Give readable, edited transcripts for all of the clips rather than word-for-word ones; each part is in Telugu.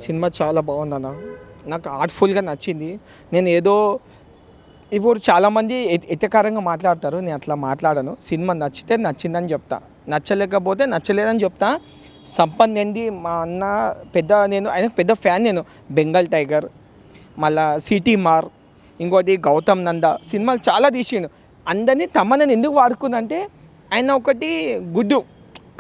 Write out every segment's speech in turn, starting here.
సినిమా చాలా బాగుందన్న. నాకు ఆర్ట్‌ఫుల్‌గా నచ్చింది. నేను ఏదో ఇప్పుడు చాలామంది ఎటకారంగా మాట్లాడతారు. నేను అట్లా మాట్లాడను. సినిమా నచ్చితే నచ్చిందని చెప్తా. నచ్చలేకపోతే నచ్చలేదని చెప్తా. సంపత్ మా అన్న ఆయనకు పెద్ద ఫ్యాన్ నేను. 'బెంగాల్ టైగర్', మళ్ళా 'సిటీ మార్', ఇంకోటి 'గౌతమ్ నంద' సినిమాలు చాలా తీసిండు. అందరినీ తమన్నని ఎందుకు వాడుకున్నంటే ఆయన ఒకటి గుడ్డు.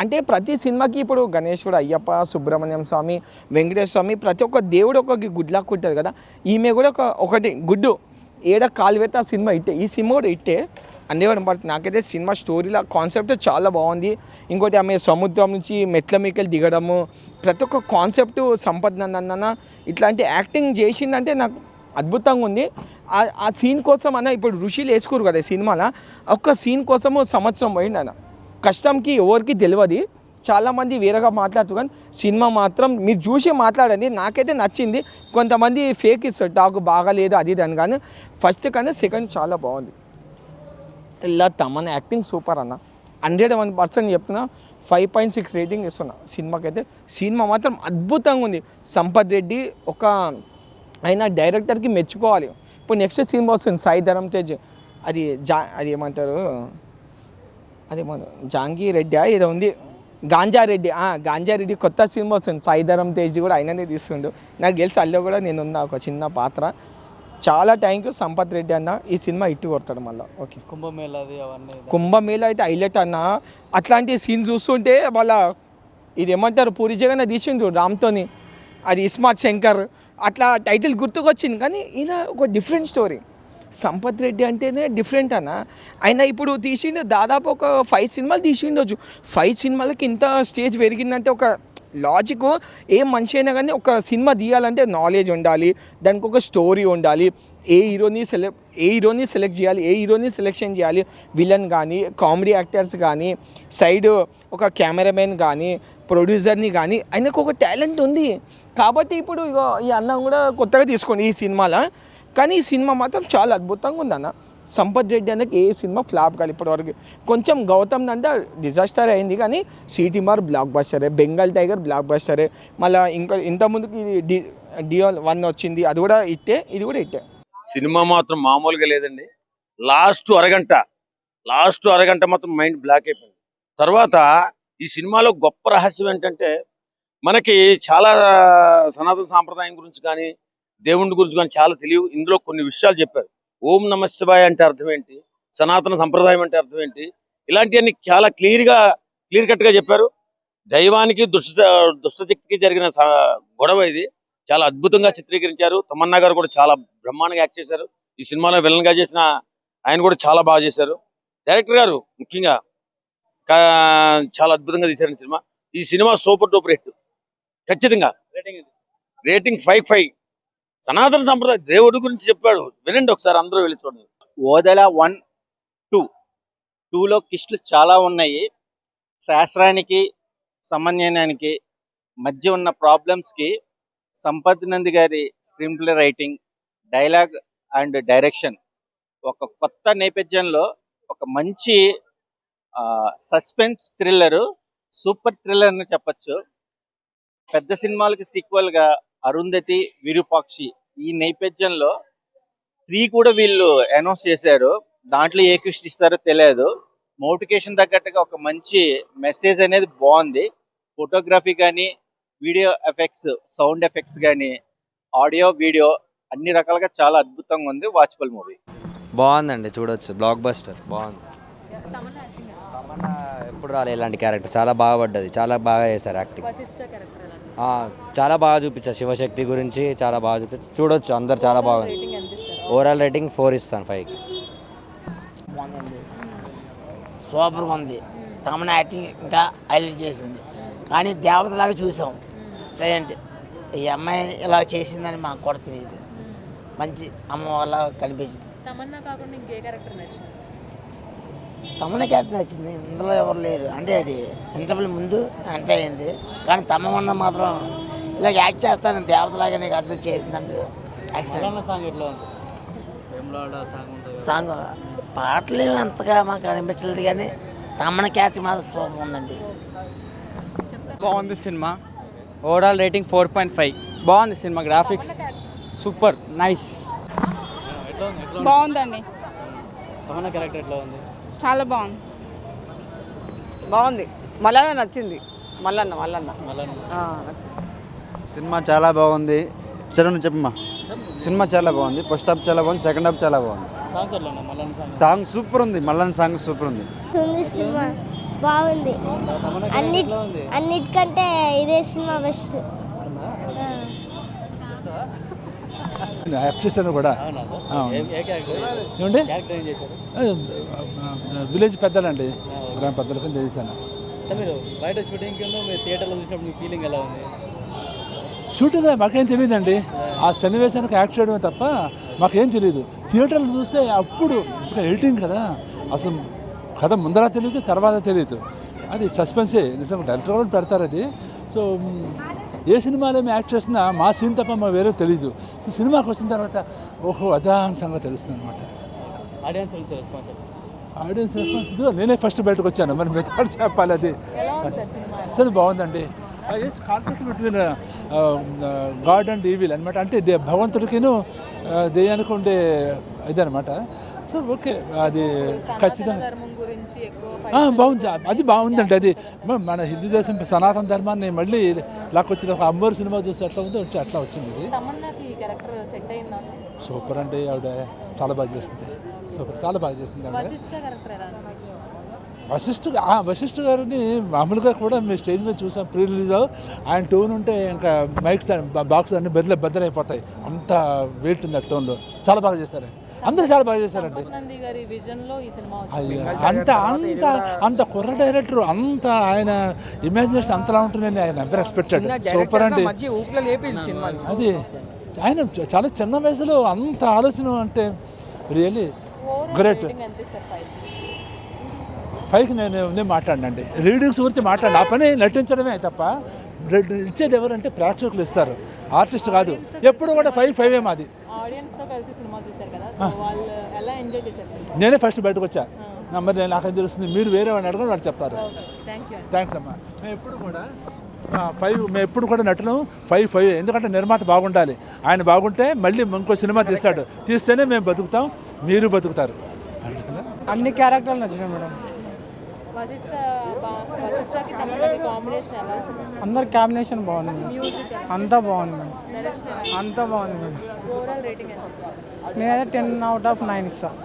అంటే ప్రతి సినిమాకి ఇప్పుడు గణేశుడు, అయ్యప్ప, సుబ్రహ్మణ్యం స్వామి, వెంకటేశ్వర స్వామి ప్రతి ఒక్క దేవుడు ఒక గుడ్ లక్ ఉంటుంది కదా. ఈమె కూడా ఒకటి గుడ్డు. ఏడ కాలు పెడితే ఆ సినిమా ఇట్టే. ఈ సినిమా కూడా ఇట్టే అనేవాడు. బట్ నాకైతే సినిమా స్టోరీల కాన్సెప్ట్ చాలా బాగుంది. ఇంకోటి ఆమె సముద్రం నుంచి మెట్ల మీకెళ్ళి దిగడము, ప్రతి ఒక్క కాన్సెప్ట్ సంపత్ నందన ఇట్లాంటి యాక్టింగ్ చేసిందంటే నాకు అద్భుతంగా ఉంది. ఆ సీన్ కోసం అన్న ఇప్పుడు ఋషిలు వేసుకోరు కదా సినిమాలో, ఒక్క సీన్ కోసము సంవత్సరం పోయింది అన్న. కష్టంకి ఎవరికి తెలియదు. చాలామంది వేరేగా మాట్లాడుతూ కానీ సినిమా మాత్రం మీరు చూసి మాట్లాడండి. నాకైతే నచ్చింది. కొంతమంది ఫేక్ ఇస్తారు టాక్ బాగాలేదు అది ఇది అని, కానీ ఫస్ట్ కన్నా సెకండ్ చాలా బాగుంది. ఇలా తమన్ యాక్టింగ్ సూపర్ అన్న. 101% చెప్తున్నా. 5.6 రేటింగ్ ఇస్తున్నా సినిమాకైతే. సినిమా మాత్రం అద్భుతంగా ఉంది. సంపత్ రెడ్డి ఆయన డైరెక్టర్కి మెచ్చుకోవాలి. ఇప్పుడు నెక్స్ట్ సినిమా వస్తుంది సాయి ధరమ్ తేజ్, అది అది ఏమంటారు, అదేమో జాంగీ రెడ్డి ఏదో ఉంది, గాంజారెడ్డి కొత్త సినిమా వస్తుంది. సాయి ధరమ్ తేజ్ కూడా ఆయననే తీస్తుండు. నాకు తెలిసి అల్లో కూడా నేనున్నా ఒక చిన్న పాత్ర. చాలా థ్యాంక్ యూ సంపత్ రెడ్డి అన్న. ఈ సినిమా ఇట్టు కొడతాడు మళ్ళీ. ఓకే, కుంభమేళ అయితే హైలైట్ అన్న. అట్లాంటి సీన్ చూస్తుంటే వాళ్ళ ఇది ఏమంటారు పూరి జగన్ తీసిండు రామ్తోని, అది ఇస్మార్ట్ శంకర్ అట్లా టైటిల్ గుర్తుకొచ్చింది. కానీ ఈయన ఒక డిఫరెంట్ స్టోరీ. సంపత్ రెడ్డి అంటేనే డిఫరెంట్ అన్న. ఆయన ఇప్పుడు తీసిండు దాదాపు ఒక 5 సినిమాలు తీసిండొచ్చు. 5 సినిమాలకి ఇంత స్టేజ్ పెరిగిందంటే ఒక లాజిక్. ఏ మనిషి అయినా కానీ ఒక సినిమా తీయాలంటే నాలెడ్జ్ ఉండాలి, దానికి ఒక స్టోరీ ఉండాలి, ఏ హీరోని సెలెక్ట్ చేయాలి, ఏ హీరోని సెలెక్షన్ చేయాలి, విలన్ కానీ, కామెడీ యాక్టర్స్ కానీ, సైడ్ ఒక కెమెరామెన్ కానీ, ప్రొడ్యూసర్ని కానీ, ఆయనకు ఒక టాలెంట్ ఉంది. కాబట్టి ఇప్పుడు ఈ అన్న కూడా కొత్తగా తీసుకోండి ఈ సినిమాలో. కానీ ఈ సినిమా మాత్రం చాలా అద్భుతంగా ఉందన్న. సంపత్ రెడ్డి అన్నకి ఏ సినిమా ఫ్లాప్ కాదు ఇప్పటివరకు. కొంచెం గౌతమ్ నంద డిజాస్టర్ అయింది, కానీ సిటీ మార్ బ్లాక్ బస్టరే, బెంగాల్ టైగర్ బ్లాక్ బస్టరే, మళ్ళీ ఇంకా ఇంతకుముందుకు ఇది డియో 1 వచ్చింది, అది కూడా ఇట్టే, ఇది కూడా ఇట్టే. సినిమా మాత్రం మామూలుగా లేదండి. లాస్ట్ అరగంట మాత్రం మైండ్ బ్లాక్ అయిపోయింది. తర్వాత ఈ సినిమాలో గొప్ప రహస్యం ఏంటంటే, మనకి చాలా సనాతన సాంప్రదాయం గురించి కానీ దేవుడి గురించి కానీ చాలా తెలియదు. ఇందులో కొన్ని విషయాలు చెప్పారు. ఓం నమ శివాయ అంటే అర్థం ఏంటి, సనాతన సంప్రదాయం అంటే అర్థం ఏంటి, ఇలాంటివన్నీ చాలా క్లియర్ కట్ గా చెప్పారు. దైవానికి దుష్టశక్తికి జరిగిన గొడవ ఇది. చాలా అద్భుతంగా చిత్రీకరించారు. తమన్నా గారు కూడా చాలా బ్రహ్మాండంగా యాక్ట్ చేశారు. ఈ సినిమాలో విలన్ గా చేసిన ఆయన కూడా చాలా బాగా చేశారు. డైరెక్టర్ గారు ముఖ్యంగా చాలా అద్భుతంగా తీశారు సినిమా. ఈ సినిమా సూపర్ డూపర్ హిట్ ఖచ్చితంగా. రేటింగ్ 5/5. సనాతన సంప్రదాయం దేవుడి గురించి చెప్పాడు, వినండి ఒకసారి, అందరూ వెళ్ళి చూడండి. ఓదెల 1, 2లో కిస్టులు చాలా ఉన్నాయి. శాస్త్రానికి సమన్వయానికి మధ్య ఉన్న ప్రాబ్లమ్స్కి సంపత్ నంది గారి screen play writing, dialogue and direction ఒక కొత్త నేపథ్యంలో ఒక మంచి సస్పెన్స్ థ్రిల్లరు, సూపర్ థ్రిల్లర్ అని చెప్పచ్చు. పెద్ద సినిమాలకి సీక్వెల్గా అరుంధతి, విరూపాక్షి ఈ నేపథ్యంలో 3 కూడా వీళ్ళు అనౌన్స్ చేశారు. దాంట్లో ఏ క్విస్ట్ ఇస్తారో తెలియదు. మోటివేషన్ తగ్గట్టుగా ఒక మంచి మెసేజ్ అనేది బాగుంది. ఫోటోగ్రఫీ కానీ, వీడియో ఎఫెక్ట్స్, సౌండ్ ఎఫెక్ట్స్ కానీ, ఆడియో వీడియో అన్ని రకాలుగా చాలా అద్భుతంగా ఉంది. Watchable movie. బాగుందండి, చూడొచ్చు. బ్లాక్ బస్టర్ బాగుంది. తమన్నా ఎప్పుడు రాలే ఇలాంటి క్యారెక్టర్, చాలా బాగా పడ్డది, చాలా బాగా చేశారు యాక్టింగ్. చాలా బాగా చూపించారు. శివశక్తి గురించి చాలా బాగా చూపించారు. చూడొచ్చు అందరు, చాలా బాగుంది. ఓవరాల్ రేటింగ్ 4 ఇస్తాను 5కి. సూపర్గా ఉంది. తమన్నా యాక్టింగ్ ఇంకా హైలైట్ చేసింది. కానీ దేవతలాగా చూసాం. ప్రజెంట్ ఈ అమ్మాయి ఇలా చేసిందని మాకు కూడా తెలియదు. మంచి అమ్మ వల్ల కనిపించింది. తమన్నా కాకుండా ఇంకే క్యారెక్టర్ నచ్చింది? తమన్నా క్యారెక్టర్ నచ్చింది. ఇందులో ఎవరు లేరు. అంటే అది ఇంటర్వ్యూ ముందు అంటే అయింది, కానీ తమన్నా మాత్రం ఇలా యాక్ట్ చేస్తాను దేవతలాగా నీకు అర్థం చేసిందంటే సాంగ్ పాటలు అంతగా మాకు అనిపించలేదు, కానీ తమన్నా క్యారెక్టర్ మాత్రం సూపర్ ఉందండి. బాగుంది సినిమా. Overall rating 4.5. బాగుంది సినిమా, గ్రాఫిక్స్ సూపర్ నైస్. బాగుందండి, తమన్నా క్యారెక్టర్ ఎట్లా ఉంది? చాలా బాగుంది. బాగుంది, మళ్ళా నచ్చింది. మల్లన్న మళ్ళీ సినిమా చాలా బాగుంది. చరణ్ చెప్పమ్మా. సినిమా చాలా బాగుంది. ఫస్ట్ హాఫ్ చాలా బాగుంది, సెకండ్ హాఫ్ చాలా బాగుంది. సాంగ్స్ ఎట్లా ఉన్నాయి? మళ్ళీ సాంగ్స్ సాంగ్ సూపర్ ఉంది. మల్లన్ సాంగ్ సూపర్ ఉంది. సినిమా బాగుంది. తమన్నా క్యారెక్టర్ ఎట్లా ఉంది? అన్నిటికంటే ఇదే సినిమా బెస్ట్. యాక్ట్రెస్ అని కూడా అవునా సార్? అవును. ఏ క్యారెక్టర్? ఏమండి క్యారెక్టర్ ఏం చేశారు? విలేజ్ పెద్దలండి, గ్రామ పెద్దల కింద చేశాను. అంటే మీరు బయట షూటింగ్కి మీరు థియేటర్లో చూసినప్పుడు మీ ఫీలింగ్ ఎలా ఉంది? షూటింగ్ మాకేం తెలియదండి. ఆ సన్నివేశానికి యాక్ట్ చేయడమే తప్ప మాకేం తెలియదు. థియేటర్లు చూస్తే అప్పుడు ఎడిటింగ్ కదా, అసలు కథ ముందర తెలియదు, తర్వాత తెలియదు. అది సస్పెన్సే. నిజంగా డైరెక్టర్ కూడా పెడతారు అది. సో ఏ సినిమాలో మేము యాక్ట్ చేసినా మా సీన్ తప్ప మాకు వేరే తెలీదు. సో సినిమాకి వచ్చిన తర్వాత ఓహో అదా అని సంగతి తెలుస్తుంది అనమాట. ఆడియన్స్ నుంచి రెస్పాన్స్ ఆడియన్స్ రెస్పాన్స్ నేనే ఫస్ట్ బయటకు వచ్చాను, మరి మిగతా చెప్పాలి. అది అసలు బాగుందండి. Conflict between God and evil అనమాట. అంటే భగవంతుడికిను దెయ్యానికి ఉండే ఇదనమాట. సో ఓకే, అది ఖచ్చితంగా ధర్మం గురించి ఎక్కువ బాగుంది. అది బాగుందండి. అది మన హిందూ దేశం సనాతన ధర్మాన్ని మళ్ళీ లాక్కొచ్చిన ఒక అమ్మోరు సినిమా చూసి అట్లా ఉంది, వచ్చి అట్లా వచ్చింది. ఇది తమన్నాకి ఈ క్యారెక్టర్ సెట్ అయిందా? సూపర్ అండి. ఆవిడ చాలా బాగా చేస్తుంది. సూపర్, చాలా బాగా చేస్తుంది ఆవిడ. వశిష్ఠ క్యారెక్టర్ ఎలా అనిపించింది? వశిష్ఠ గారిని మామూలుగా కూడా మేము స్టేజ్ మీద చూసాం, ప్రీ రిలీజ్. ఆయన టోన్ ఉంటే ఇంకా మైక్స్ బాక్స్ అన్ని బద్దలైపోతాయి, అంత వెయిట్ ఉంది ఆ టోన్లో. చాలా బాగా చేశారు, అందరూ చాలా బాగా చేశారండి. నంది గారి విజన్ లో ఈ సినిమా అంత కుర్ర డైరెక్టర్, అంత ఆయన ఇమాజినేషన్ అంతలా ఉంటుందని ఆయన ఎవరు ఎక్స్పెక్టెడ్. సూపర్ అండి. అది ఆయన చాలా చిన్న వయసులో అంత ఆలోచన అంటే రియల్లీ గ్రేట్. పైకి నేను మాట్లాడినండి, రీడింగ్స్ గురించి మాట్లాడి ఆ పని నటించడమే తప్ప ఇచ్చేది ఎవరంటే ప్రేక్షకులు ఇస్తారు, ఆర్టిస్ట్ కాదు. ఎప్పుడు కూడా 5 మాది. ఆడియన్స్ తో కలిసి సినిమా చూశారు కదా, సో వాళ్ళు ఎలా ఎంజాయ్ చేశారు? నేనే ఫస్ట్ బయటకు వచ్చా. మరి నేను నాకేం తెలుస్తుంది, మీరు వేరే వాడిని అడగని వాళ్ళు చెప్తారు. థ్యాంక్స్ అమ్మా. మేము ఎప్పుడు కూడా 5, మేము ఎప్పుడు కూడా నటులు 5. ఎందుకంటే నిర్మాత బాగుండాలి. ఆయన బాగుంటే మళ్ళీ ఇంకో సినిమా తీస్తేనే మేము బతుకుతాం, మీరు బతుకుతారు. అన్ని క్యారెక్టర్లు నచ్చినాయి మేడం. వశిష్ఠకి తమన్నాకి కాంబినేషన్ ఎలా? అందరి కాంబినేషన్ బాగుంది, మ్యూజిక్ అంతా బాగుంది మేడం, డైరెక్షన్ అంతా బాగుంది మేడం. ఓవరాల్ రేటింగ్ ఎంత? నేనైతే 10/9 ఇస్తాను.